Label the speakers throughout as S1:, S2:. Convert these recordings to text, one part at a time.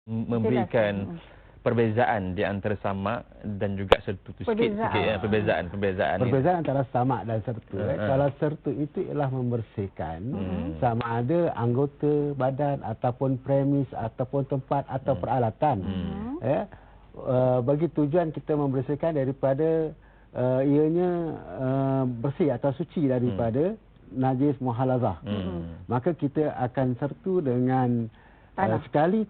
S1: memberikan perbezaan di antara samak dan juga sertu tu sikit ya, perbezaan
S2: antara samak dan sertu. Kalau sertu itu ialah membersihkan sama ada anggota badan ataupun premis ataupun tempat atau peralatan. Bagi tujuan kita membersihkan daripada ianya bersih atau suci daripada najis muhalazah. Maka kita akan sertu dengan sekali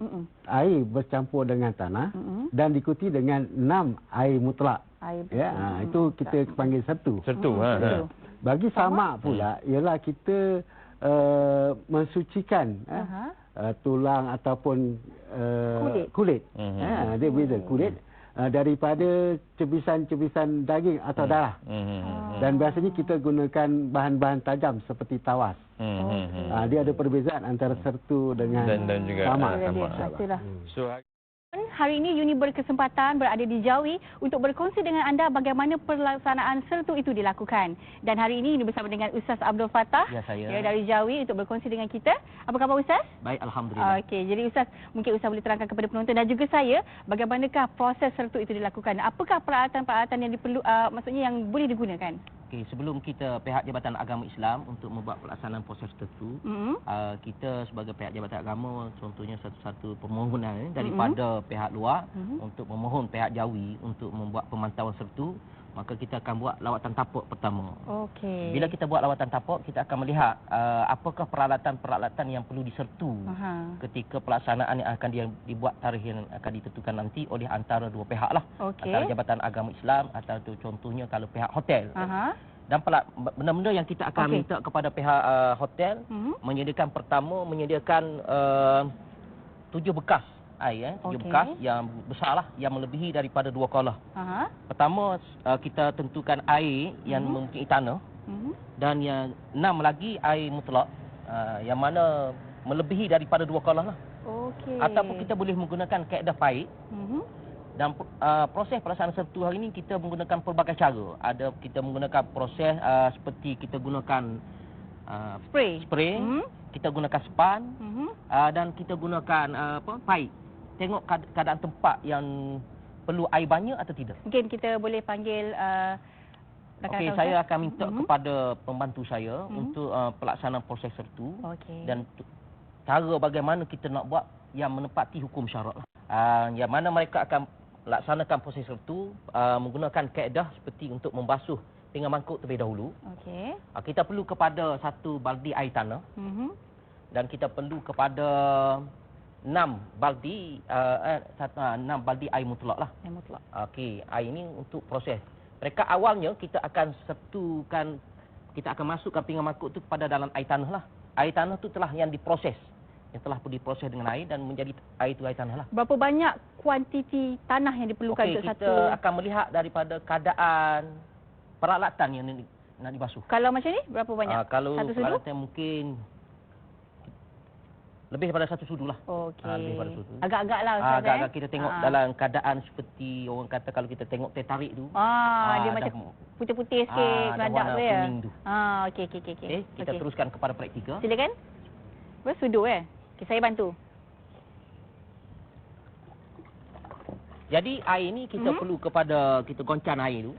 S2: air bercampur dengan tanah dan diikuti dengan 6 air mutlak. Itu kita panggil sertu. Bagi samak pula ialah kita mensucikan tulang ataupun kulit. Dia beza kulit daripada cebisan-cebisan daging atau darah. Dan biasanya kita gunakan bahan-bahan tajam seperti tawas. Dia ada perbezaan antara sertu dengan samak.
S3: Hari ini Uni berkesempatan berada di Jawi untuk berkongsi dengan anda bagaimana pelaksanaan sertu itu dilakukan. Dan hari ini Uni bersama dengan Ustaz Abdul Fattah dari Jawi untuk berkongsi dengan kita. Apa khabar Ustaz?
S4: Baik, alhamdulillah.
S3: Okey, jadi Ustaz, mungkin Ustaz boleh terangkan kepada penonton dan juga saya bagaimanakah proses sertu itu dilakukan? Apakah peralatan-peralatan yang maksudnya yang boleh digunakan?
S4: Okey, sebelum kita pihak Jabatan Agama Islam untuk membuat pelaksanaan proses tertentu, kita sebagai pihak Jabatan Agama contohnya satu-satu permohonan daripada pihak luar untuk memohon pihak Jawi untuk membuat pemantauan sertu, maka kita akan buat lawatan tapak pertama.
S3: Okey.
S4: Bila kita buat lawatan tapak, kita akan melihat apakah peralatan-peralatan yang perlu disertu ketika pelaksanaan yang akan dibuat tarikh yang akan ditentukan nanti oleh antara dua pihak lah. Antara Jabatan Agama Islam atau contohnya kalau pihak hotel. Dan benda-benda yang kita akan minta kepada pihak hotel menyediakan menyediakan 7 bekas air, 7 bekas yang besarlah, yang melebihi daripada 2 kolah. Pertama kita tentukan air yang mempunyai tanah dan yang 6 lagi air mutlak yang mana melebihi daripada 2 kolah lah. Ataupun kita boleh menggunakan kaedah paik. Dan proses pelaksanaan sertu hari ini kita menggunakan pelbagai cara. Ada kita menggunakan proses seperti kita gunakan spray, kita gunakan span, dan kita gunakan paip. Tengok keadaan tempat yang perlu air banyak atau tidak.
S3: Mungkin kita boleh panggil
S4: Okey, saya akan minta kepada pembantu saya untuk pelaksanaan proses sertu dan cara bagaimana kita nak buat yang menepati hukum syarak. Yang mana mereka akan laksanakan proses sertu menggunakan kaedah seperti untuk membasuh dengan mangkuk terlebih dahulu. Kita perlu kepada 1 baldi air tanah dan kita perlu kepada 6 baldi 6 baldi air mutlak lah. Okey, air ini untuk proses. Mereka awalnya kita akan sertukan, kita akan masukkan pinggan mangkuk tu pada dalam air tanah lah. Air tanah tu telah yang diproses, yang telah diproses dengan air dan menjadi air itu air tanah lah.
S3: Berapa banyak kuantiti tanah yang diperlukan untuk satu?
S4: Kita akan melihat daripada keadaan peralatan yang nak dibasuh.
S3: Kalau macam ni berapa banyak?
S4: Kalau
S3: satu sudu?
S4: Peralatan mungkin lebih daripada 1 sudu lah. Lebih daripada sudu.
S3: Agak-agak lah Ustaz.
S4: Agak-agak kita tengok dalam keadaan seperti orang kata kalau kita tengok teh tarik tu.
S3: Dia macam putih-putih sikit, meladak tu ya. Okey.
S4: Kita teruskan kepada praktikal.
S3: Silakan. Sudu saya bantu.
S4: Jadi air ni kita perlu kepada kita goncang air tu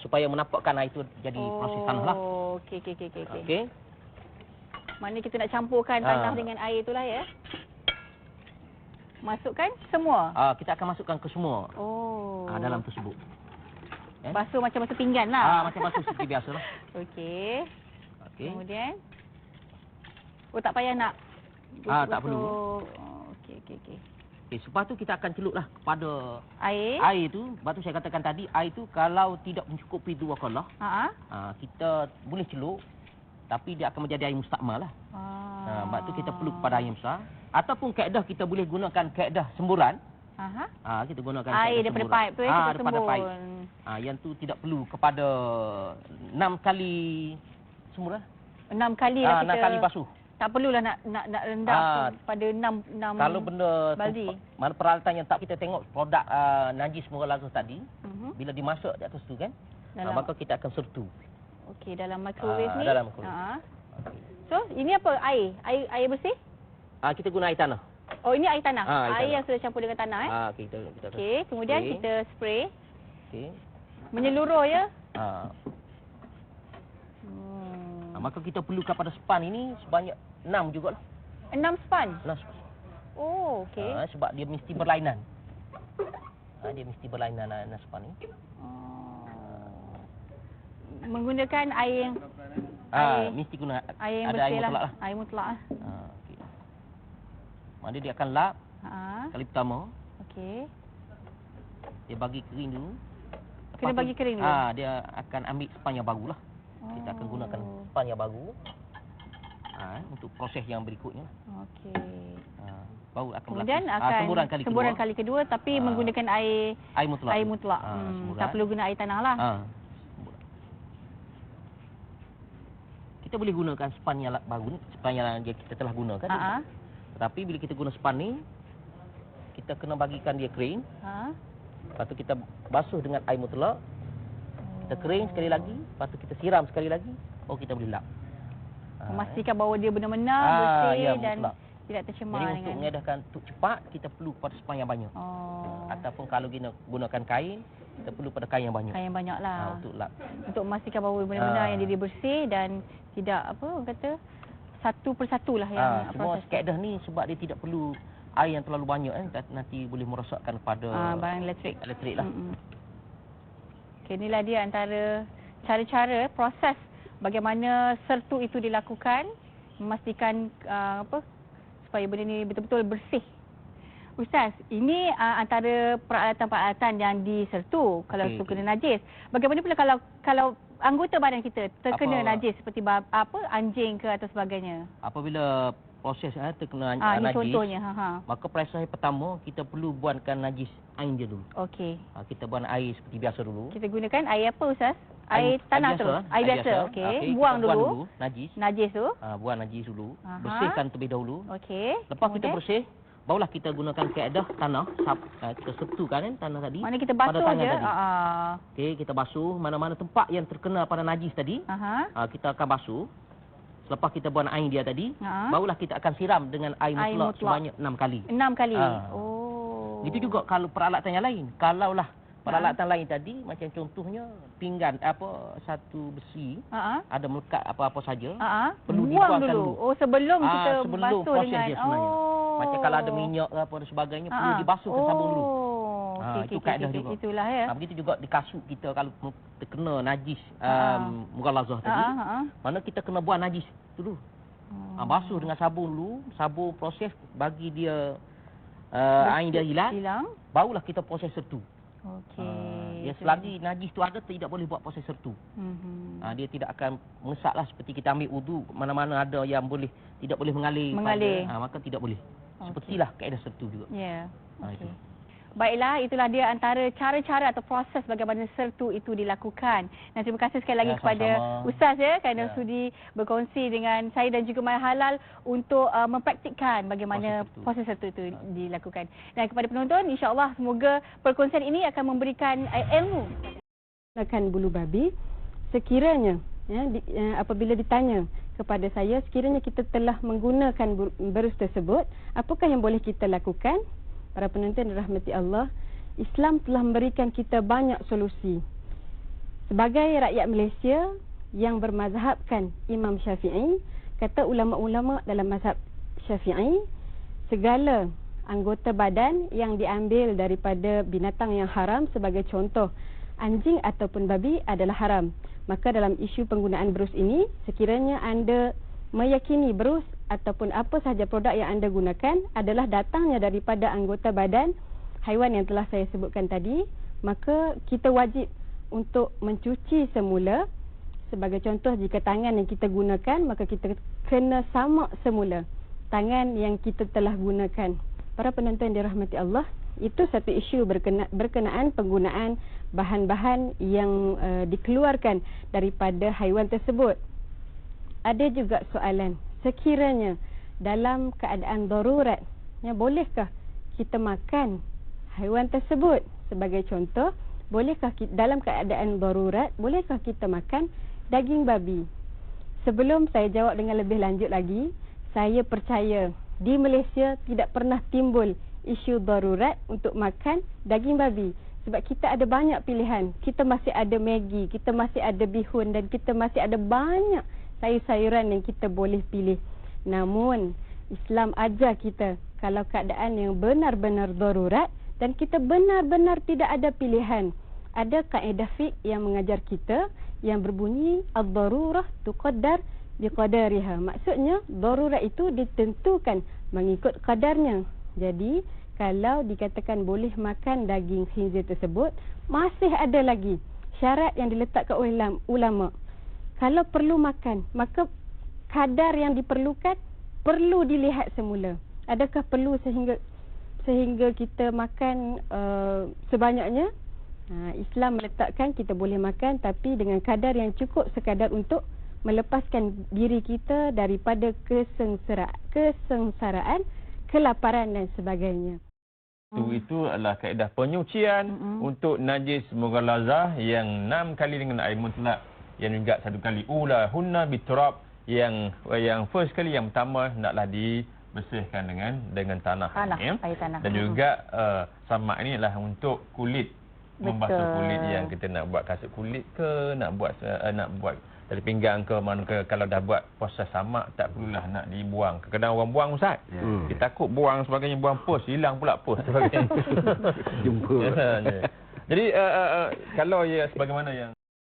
S4: supaya menampakkan air tu jadi proses tanah lah.
S3: Okey. Mana kita nak campurkan tanah dengan air itulah ya. Masukkan semua.
S4: Kita akan masukkan ke semua. Dalam tersebut.
S3: Basuh macam basuh pinggan lah.
S4: Macam basuh seperti biasa lah.
S3: Okey. Kemudian tak payah nak
S4: tak perlu.
S3: Okey.
S4: Lepas tu kita akan celuplah kepada
S3: air
S4: tu. Lepas tu saya katakan tadi, air tu kalau tidak mencukupi 2 kolah, kita boleh celup, tapi dia akan menjadi air mustakmal lah. Sebab tu kita perlu kepada air besar. Ataupun kaedah kita boleh gunakan kaedah semburan. Kita gunakan
S3: air daripada paip tu kita
S4: daripada paip. Yang tu tidak perlu kepada 6 kali semburan.
S3: 6 kali lah kita.
S4: 6 kali basuh.
S3: Tak perlulah nak rendah pada 6
S4: kalau benda
S3: baldi.
S4: Mana peralatan yang tak kita tengok produk najis mughallazah tadi, bila dimasak di atas tu kan, maka kita akan sertu.
S3: Okey, dalam microwave ni.
S4: Dalam microwave.
S3: So, ini apa? Air bersih?
S4: Kita guna air tanah.
S3: Oh, ini air tanah.
S4: Air
S3: yang sudah campur dengan tanah
S4: kita
S3: Okey, kemudian kita spray.
S4: Okey.
S3: Menyeluruh ya.
S4: Maka kita perlukan pada span ini sebanyak 6 jugalah.
S3: 6 span.
S4: 6 span.
S3: Oh, okey.
S4: Sebab dia mesti berlainan. Dia mesti berlainan span ni.
S3: Menggunakan air
S4: mesti guna
S3: air yang
S4: ada
S3: bersih
S4: air mutlak lah.
S3: Air mutlak lah.
S4: Okey. Mana dia akan lap kali pertama.
S3: Okey.
S4: Dia bagi kering dulu.
S3: Kena bagi kering dulu.
S4: Dia akan ambil span yang barulah. Kita akan gunakan span yang baru. Untuk proses yang berikutnya.
S3: Okey.
S4: Baru akan
S3: kemudian akan semburan kali kedua tapi menggunakan air
S4: mutlak.
S3: Air mutlak. Tak perlu guna air tanah lah.
S4: Kita boleh gunakan span yang baru ni, span yang kita telah gunakan. Tetapi bila kita guna span ni, kita kena bagikan dia kering. Lepas tu kita basuh dengan air mutlak. Kita kering sekali lagi, lepas tu kita siram sekali lagi. Kita boleh lap.
S3: Memastikan bahawa dia benar-benar bersih dan tidak tercemar.
S4: Jadi untuk mengedahkan untuk cepat, kita perlu pada span yang banyak. Ataupun kalau gunakan kain, kita perlu pada kain yang banyak.
S3: Kain yang banyak lah.
S4: Untuk lap.
S3: Untuk memastikan bahawa benar-benar yang dia bersih dan tidak satu persatu lah yang
S4: semua kaedah ni sebab dia tidak perlu air yang terlalu banyak nanti boleh merosakkan pada
S3: barang elektrik
S4: lah.
S3: Okey, inilah dia antara cara-cara proses bagaimana sertu itu dilakukan, memastikan supaya benda ni betul-betul bersih. Ustaz, ini antara peralatan-peralatan yang disertu kalau sertu kena najis. Bagaimana pula kalau anggota badan kita terkena najis seperti anjing ke atau sebagainya? Apabila
S4: proses terkena
S3: najis, contohnya,
S4: maka proses pertama kita perlu buangkan najis air dia dulu.
S3: Okey.
S4: Kita buang air seperti biasa dulu.
S3: Kita gunakan air apa Ustaz? Air tanah tu? Air biasa. Okey. Buang dulu najis tu.
S4: Buang najis dulu. Bersihkan terlebih dahulu.
S3: Okey.
S4: Lepas kita bersih, barulah kita gunakan kaedah tanah. Kita setukan tanah tadi.
S3: Mana kita basuh je.
S4: Okey, kita basuh mana-mana tempat yang terkena pada najis tadi. Kita akan basuh. Selepas kita buang air dia tadi, barulah kita akan siram dengan air mutlak sebanyak 6 kali.
S3: 6 kali.
S4: Itu juga kalau peralatan yang lain. Kalaulah peralatan lain tadi, macam contohnya pinggan satu besi, ada melekat apa-apa saja, perlu dibuangkan dulu.
S3: Sebelum kita basuh
S4: proses
S3: dengan
S4: dia sebenarnya. Macam kalau ada minyak ke apa dan sebagainya, perlu dibasuhkan sabun dulu. Itu kaedah juga.
S3: Itulah ya.
S4: Begitu juga di kasut kita kalau terkena najis mughalazah tadi, mana kita kena buang najis dulu. Basuh dengan sabun dulu, sabun proses bagi dia air dia hilang, barulah kita proses sertu. Okey. Selagi najis tu ada, tidak boleh buat proses sertu. Dia tidak akan mengesaklah seperti kita ambil wudu, mana-mana ada yang tidak boleh mengalir. Maka tidak boleh. Sepertilah kaedah sertu juga.
S3: Ya. Itu. Baiklah, itulah dia antara cara-cara atau proses bagaimana sertu itu dilakukan. Dan terima kasih sekali lagi kepada Ustaz kerana sudi berkongsi dengan saya dan juga MyHalal untuk mempraktikkan bagaimana proses sertu itu dilakukan. Dan kepada penonton, insya-Allah semoga perkongsian ini akan memberikan ilmu.
S5: Gunakan bulu babi sekiranya apabila ditanya kepada saya, sekiranya kita telah menggunakan berus tersebut, apakah yang boleh kita lakukan? Para penonton dirahmati Allah, Islam telah memberikan kita banyak solusi. Sebagai rakyat Malaysia yang bermazhabkan Imam Syafi'i, kata ulama-ulama dalam mazhab Syafi'i, segala anggota badan yang diambil daripada binatang yang haram, sebagai contoh anjing ataupun babi, adalah haram. Maka dalam isu penggunaan berus ini, sekiranya anda meyakini berus ataupun apa sahaja produk yang anda gunakan adalah datangnya daripada anggota badan haiwan yang telah saya sebutkan tadi, maka kita wajib untuk mencuci semula. Sebagai contoh, jika tangan yang kita gunakan, maka kita kena samak semula tangan yang kita telah gunakan. Para penonton dirahmati Allah, itu satu isu berkenaan penggunaan bahan-bahan yang dikeluarkan daripada haiwan tersebut. Ada juga soalan, sekiranya dalam keadaan darurat, bolehkah kita makan haiwan tersebut? Sebagai contoh, bolehkah dalam keadaan darurat, bolehkah kita makan daging babi? Sebelum saya jawab dengan lebih lanjut lagi, saya percaya di Malaysia tidak pernah timbul isu darurat untuk makan daging babi. Sebab kita ada banyak pilihan. Kita masih ada Maggi, kita masih ada bihun dan kita masih ada banyak sayur-sayuran yang kita boleh pilih. Namun, Islam ajar kita kalau keadaan yang benar-benar darurat dan kita benar-benar tidak ada pilihan. Ada kaedah fiqh yang mengajar kita yang berbunyi ad-darurah tuqaddar biqadariha. Maksudnya, darurat itu ditentukan mengikut kadarnya. Jadi, kalau dikatakan boleh makan daging khinzir tersebut, masih ada lagi syarat yang diletakkan oleh ulama. Kalau perlu makan, maka kadar yang diperlukan perlu dilihat semula. Adakah perlu sehingga kita makan sebanyaknya? Islam meletakkan kita boleh makan tapi dengan kadar yang cukup sekadar untuk melepaskan diri kita daripada kesengsaraan, kelaparan dan sebagainya.
S1: Itu adalah kaedah penyucian untuk najis mughalazah yang 6 kali dengan air mutlak, yang juga 1 kali ulahunna biturab, yang first kali yang pertama naklah dibersihkan dengan tanah ya.
S3: Air tanah.
S1: Dan juga samak ini adalah untuk kulit, membasuh kulit yang kita nak buat kasut kulit ke, nak buat dari pinggang ke mana ke. Kalau dah buat proses samak, tak perlulah nak dibuang. Kadang-kadang orang buang, Ustaz. Kita takut buang sebagainya, buang pos, hilang pula pos sebagainya.
S2: Jumpa.
S1: Jadi kalau ya sebagaimana yang